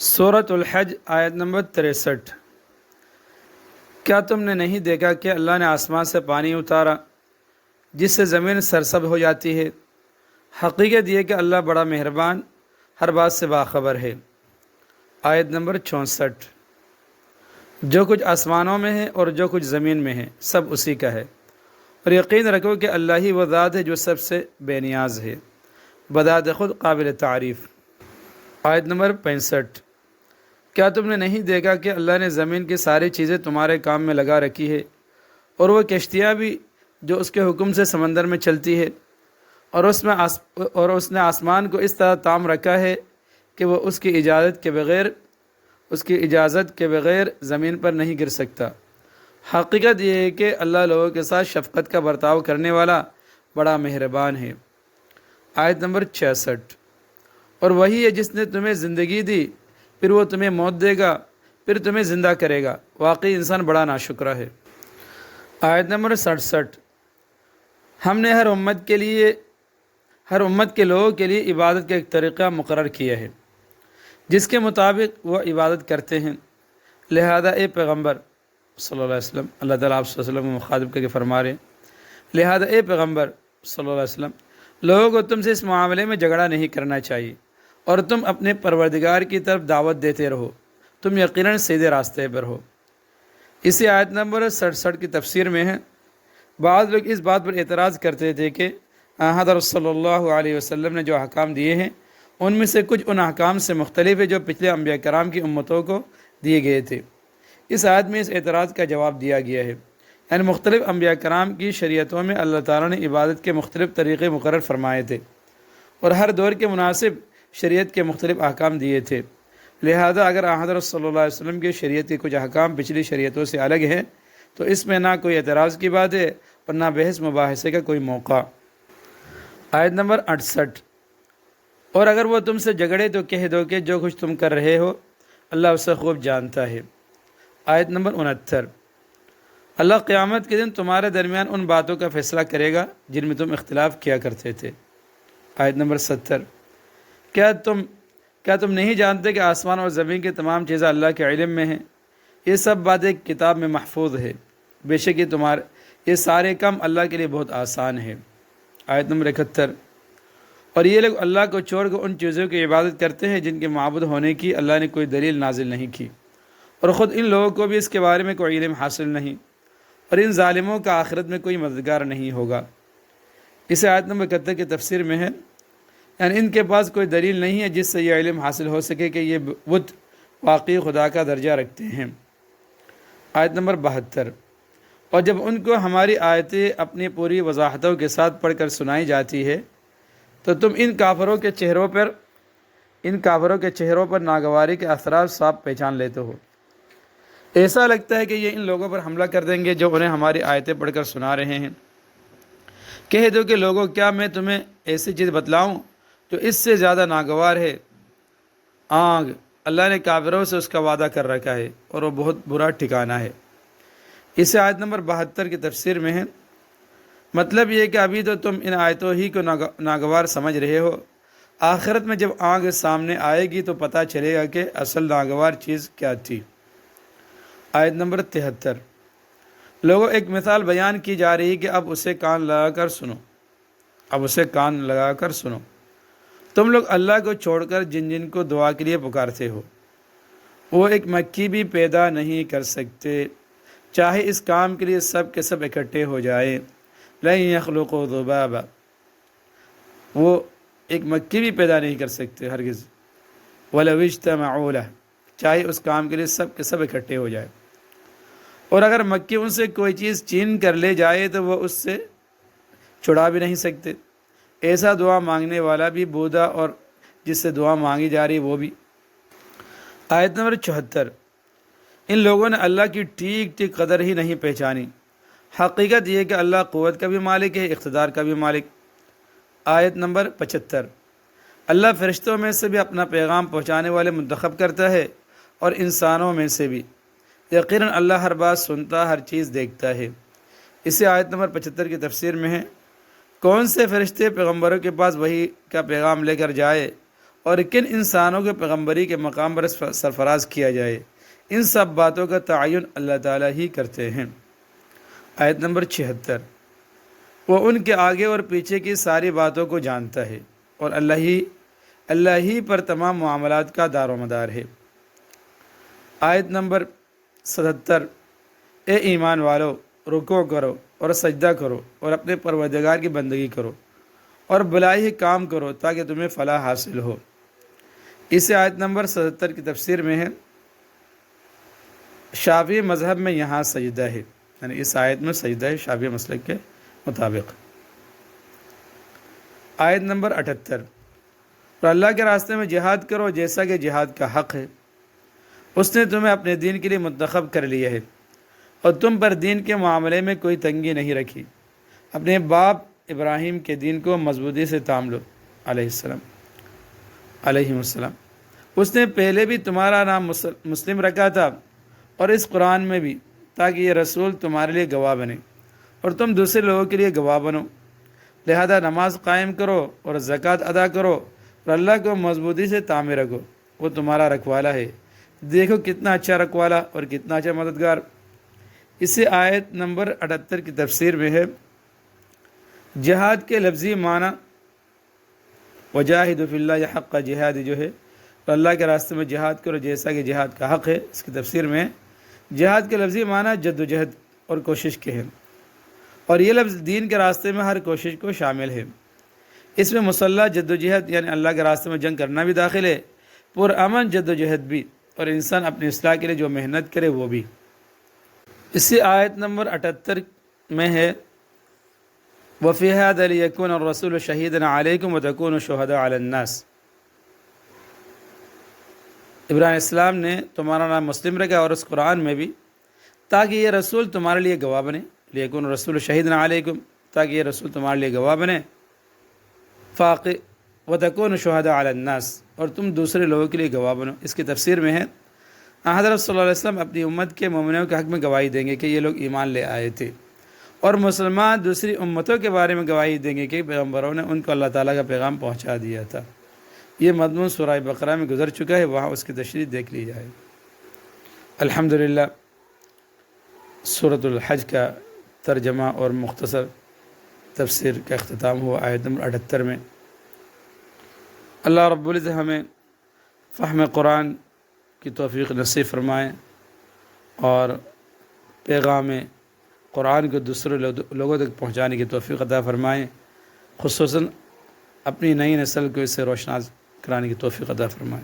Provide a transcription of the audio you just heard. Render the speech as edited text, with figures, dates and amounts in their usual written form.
سورۃ الحج آیت نمبر 63۔ کیا تم نے نہیں دیکھا کہ اللہ نے آسمان سے پانی اتارا جس سے زمین سرسبز ہو جاتی ہے؟ حقیقت یہ کہ اللہ بڑا مہربان، ہر بات سے باخبر ہے۔ آیت نمبر 64۔ جو کچھ آسمانوں میں ہے اور جو کچھ زمین میں ہے سب اسی کا ہے، اور یقین رکھو کہ اللہ ہی وہ ذات ہے جو سب سے بے نیاز ہے، بذات خود قابل تعریف۔ آیت نمبر 65۔ کیا تم نے نہیں دیکھا کہ اللہ نے زمین کی ساری چیزیں تمہارے کام میں لگا رکھی ہے، اور وہ کشتیاں بھی جو اس کے حکم سے سمندر میں چلتی ہے، اور اس نے آسمان کو اس طرح تام رکھا ہے کہ وہ اس کی اجازت کے بغیر زمین پر نہیں گر سکتا۔ حقیقت یہ ہے کہ اللہ لوگوں کے ساتھ شفقت کا برتاؤ کرنے والا بڑا مہربان ہے۔ آیت نمبر 66۔ اور وہی ہے جس نے تمہیں زندگی دی، پھر وہ تمہیں موت دے گا، پھر تمہیں زندہ کرے گا، واقعی انسان بڑا ناشکرا ہے۔ آیت نمبر 67۔ ہم نے ہر امت کے لوگوں کے لیے عبادت کا ایک طریقہ مقرر کیا ہے جس کے مطابق وہ عبادت کرتے ہیں، لہذا اے پیغمبر صلی اللہ علیہ وسلم، اللہ تعالیٰ آپ صلی اللہ علیہ وسلم کو مخاطب کر کے فرما رہے ہیں، لہذا اے پیغمبر صلی اللہ علیہ وسلم، لوگوں کو تم سے اس معاملے میں جھگڑا نہیں کرنا چاہیے، اور تم اپنے پروردگار کی طرف دعوت دیتے رہو، تم یقیناً سیدھے راستے پر ہو۔ اسی آیت نمبر 67 کی تفسیر میں ہے، بعض لوگ اس بات پر اعتراض کرتے تھے کہ حضرت صلی اللہ علیہ وسلم نے جو احکام دیے ہیں ان میں سے کچھ ان احکام سے مختلف ہے جو پچھلے انبیاء کرام کی امتوں کو دیے گئے تھے۔ اس آیت میں اس اعتراض کا جواب دیا گیا ہے، یعنی مختلف انبیاء کرام کی شریعتوں میں اللہ تعالیٰ نے عبادت کے مختلف طریقے مقرر فرمائے تھے، اور ہر دور کے مناسب شریعت کے مختلف احکام دیے تھے، لہذا اگر حضرت صلی اللہ علیہ وسلم کی شریعت کے کچھ احکام پچھلی شریعتوں سے الگ ہیں تو اس میں نہ کوئی اعتراض کی بات ہے اور نہ بحث مباحثے کا کوئی موقع۔ آیت نمبر 68۔ اور اگر وہ تم سے جھگڑے تو کہہ دو کہ جو کچھ تم کر رہے ہو اللہ اسے خوب جانتا ہے۔ آیت نمبر 69۔ اللہ قیامت کے دن تمہارے درمیان ان باتوں کا فیصلہ کرے گا جن میں تم اختلاف کیا کرتے تھے۔ آیت نمبر 70۔ کیا تم نہیں جانتے کہ آسمان اور زمین کی تمام چیزیں اللہ کے علم میں ہیں؟ یہ سب باتیں کتاب میں محفوظ ہے، بے شک یہ سارے کام اللہ کے لیے بہت آسان ہے۔ آیت نمبر 71۔ اور یہ لوگ اللہ کو چھوڑ کر ان چیزوں کی عبادت کرتے ہیں جن کے معبود ہونے کی اللہ نے کوئی دلیل نازل نہیں کی، اور خود ان لوگوں کو بھی اس کے بارے میں کوئی علم حاصل نہیں، اور ان ظالموں کا آخرت میں کوئی مددگار نہیں ہوگا۔ اس آیت نمبر 71 کی تفسیر میں ہے، یعنی ان کے پاس کوئی دلیل نہیں ہے جس سے یہ علم حاصل ہو سکے کہ یہ بت واقعی خدا کا درجہ رکھتے ہیں۔ آیت نمبر 72۔ اور جب ان کو ہماری آیتیں اپنی پوری وضاحتوں کے ساتھ پڑھ کر سنائی جاتی ہے تو تم ان کافروں کے چہروں پر ناگواری کے اثرات صاف پہچان لیتے ہو۔ ایسا لگتا ہے کہ یہ ان لوگوں پر حملہ کر دیں گے جو انہیں ہماری آیتیں پڑھ کر سنا رہے ہیں۔ کہہ دو کہ لوگوں، کیا میں تمہیں ایسی چیز بتلاؤں جو اس سے زیادہ ناگوار ہے؟ آگ، اللہ نے کافروں سے اس کا وعدہ کر رکھا ہے اور وہ بہت برا ٹھکانہ ہے۔ اس آیت نمبر 72 کی تفسیر میں ہے، مطلب یہ کہ ابھی تو تم ان آیتوں ہی کو ناگوار سمجھ رہے ہو، آخرت میں جب آگ سامنے آئے گی تو پتہ چلے گا کہ اصل ناگوار چیز کیا تھی۔ آیت نمبر 73۔ لوگوں، ایک مثال بیان کی جا رہی کہ اب اسے کان لگا کر سنو۔ تم لوگ اللہ کو چھوڑ کر جن کو دعا کے لیے پکارتے ہو، وہ ایک مکھی بھی پیدا نہیں کر سکتے، چاہے اس کام کے لیے سب کے سب اکٹھے ہو جائیں۔ لن یخلقوا ذبابا، وہ ایک مکھی بھی پیدا نہیں کر سکتے ہرگز۔ ولو اجتمعوا لہ، چاہے اس کام کے لیے سب کے سب اکٹھے ہو جائے، اور اگر مکھی ان سے کوئی چیز چھین کر لے جائے تو وہ اس سے چھڑا بھی نہیں سکتے، ایسا دعا مانگنے والا بھی بودا اور جس سے دعا مانگی جا رہی وہ بھی۔ آیت نمبر 74۔ ان لوگوں نے اللہ کی ٹھیک قدر ہی نہیں پہچانی۔ حقیقت یہ کہ اللہ قوت کا بھی مالک ہے، اقتدار کا بھی مالک۔ آیت نمبر 75۔ اللہ فرشتوں میں سے بھی اپنا پیغام پہنچانے والے منتخب کرتا ہے اور انسانوں میں سے بھی، یقیناً اللہ ہر بات سنتا، ہر چیز دیکھتا ہے۔ اسے آیت نمبر 75 کی تفسیر میں ہے، کون سے فرشتے پیغمبروں کے پاس وحی کا پیغام لے کر جائے اور کن انسانوں کے پیغمبری کے مقام پر سرفراز کیا جائے، ان سب باتوں کا تعین اللہ تعالیٰ ہی کرتے ہیں۔ آیت نمبر 76، وہ ان کے آگے اور پیچھے کی ساری باتوں کو جانتا ہے، اور اللہ ہی پر تمام معاملات کا دار و مدار ہے۔ آیت نمبر 77، اے ایمان والو، رکوع کرو اور سجدہ کرو اور اپنے پروردگار کی بندگی کرو اور بھلائی کام کرو تاکہ تمہیں فلاح حاصل ہو۔ اس آیت نمبر 77 کی تفسیر میں ہے، شافعی مذہب میں یہاں سجدہ ہے، یعنی اس آیت میں سجدہ ہے شافعی مسلک کے مطابق۔ آیت نمبر 78، اور اللہ کے راستے میں جہاد کرو جیسا کہ جہاد کا حق ہے، اس نے تمہیں اپنے دین کے لیے منتخب کر لیا ہے اور تم پر دین کے معاملے میں کوئی تنگی نہیں رکھی۔ اپنے باپ ابراہیم کے دین کو مضبوطی سے تھام لو علیہ السلام۔ اس نے پہلے بھی تمہارا نام مسلم رکھا تھا اور اس قرآن میں بھی، تاکہ یہ رسول تمہارے لیے گواہ بنے اور تم دوسرے لوگوں کے لیے گواہ بنو۔ لہذا نماز قائم کرو اور زکوٰۃ ادا کرو اور اللہ کو مضبوطی سے تامے رکھو، وہ تمہارا رکھوالا ہے، دیکھو کتنا اچھا رکھوالا اور کتنا اچھا مددگار۔ اسی آیت نمبر 78 کی تفسیر میں ہے، جہاد کے لفظی معنی وجاہد فی اللہ حق جہاد جو ہے، تو اللہ کے راستے میں جہاد کرو جیسا کہ جہاد کا حق ہے۔ اس کی تفسیر میں جہاد کے لفظی معنی جد و جہد اور کوشش کے ہیں، اور یہ لفظ دین کے راستے میں ہر کوشش کو شامل ہے۔ اس میں مسلح جد و جہد یعنی اللہ کے راستے میں جنگ کرنا بھی داخل ہے، پرامن جد و جہد بھی، اور انسان اپنی اصلاح کے لیے جو محنت کرے وہ بھی۔ اسی آیت نمبر 78 میں ہے، وَفِي هَذَا لِيَكُونَ الرَّسُولُ شَهِيدًا عَلَيْكُمْ وَتَكُونُوا شُهَدَاءَ عَلَى النَّاسِ۔ ابراہیم السلام نے تمہارا نام مسلم رکھا اور اس قرآن میں بھی، تاکہ یہ رسول تمہارے لیے گواہ بنے، لیکن رسول شہیدنا علیکم، تاکہ یہ رسول تمہارے لیے گواہ بنے، وَتَكُونُوا شُهَدَاءَ عَلَى النَّاسِ، اور تم دوسرے لوگوں کے لیے گواہ بنو۔ اس کی تفسیر میں ہے، حضرت صلی اللہ علیہ وسلم اپنی امت کے مومنوں کے حق میں گواہی دیں گے کہ یہ لوگ ایمان لے آئے تھے، اور مسلمان دوسری امتوں کے بارے میں گواہی دیں گے کہ پیغمبروں نے ان کو اللہ تعالیٰ کا پیغام پہنچا دیا تھا۔ یہ مضمون سورہ بقرہ میں گزر چکا ہے، وہاں اس کی تشریح دیکھ لی جائے۔ الحمدللہ، سورۃ الحج کا ترجمہ اور مختصر تفسیر کا اختتام ہوا آیت نمبر 78 میں۔ اللہ رب العزت ہمیں فہم قرآن کی توفیق نصیب فرمائیں اور پیغام قرآن کو دوسرے لوگوں تک پہنچانے کی توفیق عطا فرمائیں، خصوصاً اپنی نئی نسل کو اس سے روشناس کرانے کی توفیق عطا فرمائیں۔